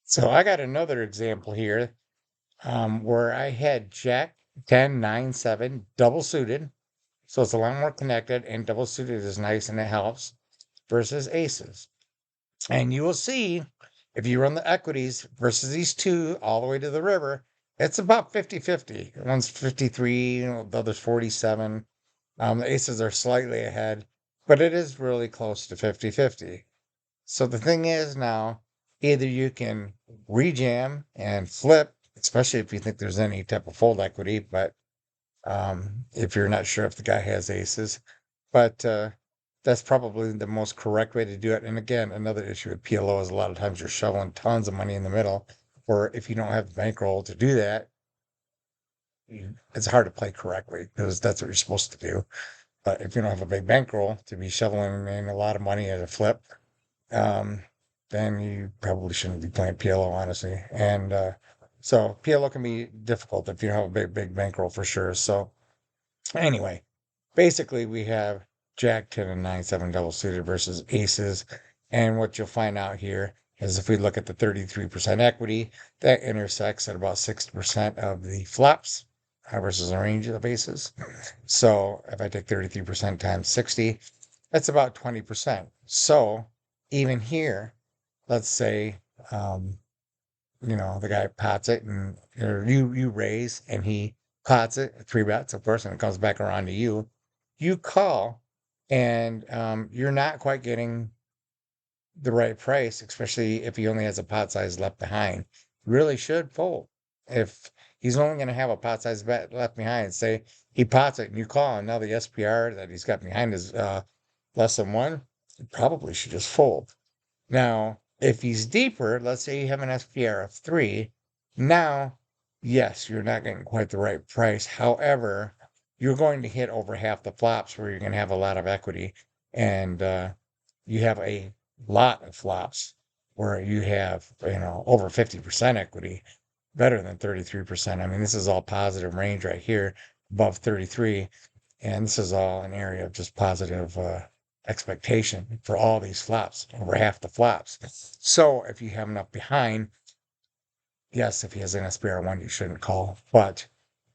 So I got another example here where I had Jack 10 9 7 double suited. So it's a lot more connected, and double suited is nice and it helps versus aces. And you will see if you run the equities versus these two all the way to the river, it's about 50-50. One's 53, the other's 47. The aces are slightly ahead, but it is really close to 50-50. So the thing is now, either you can rejam and flip, especially if you think there's any type of fold equity, but if you're not sure if the guy has aces, but that's probably the most correct way to do it. And again, another issue with PLO is a lot of times you're shoveling tons of money in the middle, or if you don't have the bankroll to do that, it's hard to play correctly because that's what you're supposed to do. But if you don't have a big bankroll to be shoveling in a lot of money at a flip, um, then you probably shouldn't be playing PLO, honestly. And so PLO can be difficult if you don't have a big bankroll for sure. So anyway, basically we have Jack 10 and 9 7 double suited versus aces. And what you'll find out here is if we look at the 33% equity, that intersects at about 60% of the flops versus a range of aces. So if I take 33% times 60, that's about 20%. So even here, let's say, um, the guy pots it and or you raise and he pots it, three bets, of course, and it comes back around to you. You call and you're not quite getting the right price, especially if he only has a pot size left behind. Really should fold. If he's only going to have a pot size bet left behind, say he pots it and you call, and now the SPR that he's got behind is less than one, you probably should just fold. Now, if he's deeper, let's say you have an SPR of 3, now, yes, you're not getting quite the right price. However, you're going to hit over half the flops where you're going to have a lot of equity, and you have a lot of flops where you have, over 50% equity, better than 33%. I mean, this is all positive range right here, above 33, and this is all an area of just positive expectation for all these flops, over half the flops. So if you have enough behind, yes, if he has an SPR1, you shouldn't call. But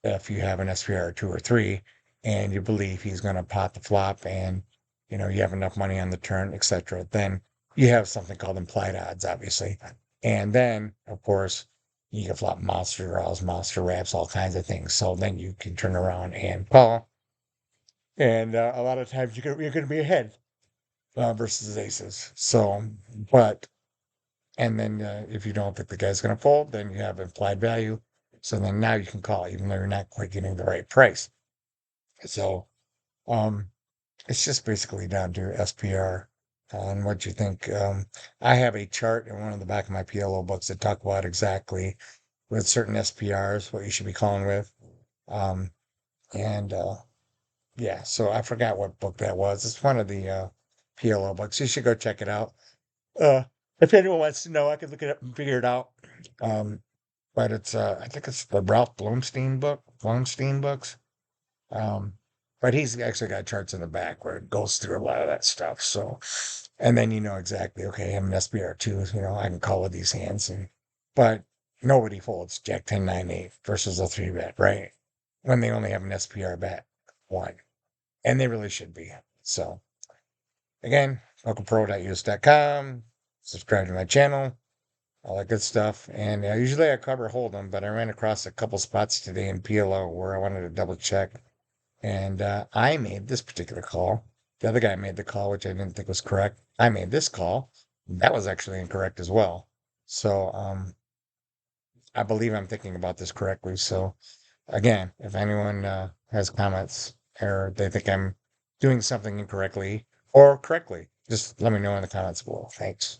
if you have an SPR2 or 3 and you believe he's going to pot the flop and you have enough money on the turn, etc., then you have something called implied odds, obviously. And then, of course, you can flop monster draws, monster wraps, all kinds of things. So then you can turn around and call. And a lot of times you're going to be ahead versus aces. So, but, and then if you don't think the guy's going to fold, then you have implied value. So then now you can call, even though you're not quite getting the right price. So um, it's just basically down to SPR and what you think. I have a chart in one of the back of my PLO books that talk about exactly with certain SPRs what you should be calling with. Um, and yeah, so I forgot what book that was. It's one of the PLO books. You should go check it out. Uh, if anyone wants to know, I could look it up and figure it out. Um, but it's I think it's the Ralph Blumstein books. Um, but he's actually got charts in the back where it goes through a lot of that stuff. So, and then you know exactly, okay, I'm an SBR2, I can call with these hands, but nobody folds Jack 10 9 8 versus a 3 bet, right? When they only have an SPR bet one, and they really should be. So again, localpro.us.com, subscribe to my channel, all that good stuff. And usually I cover Hold'em, but I ran across a couple spots today in PLO where I wanted to double check. And I made this particular call. The other guy made the call, which I didn't think was correct. I made this call. That was actually incorrect as well. So I believe I'm thinking about this correctly. So again, if anyone has comments or they think I'm doing something incorrectly or correctly, just let me know in the comments below. Thanks.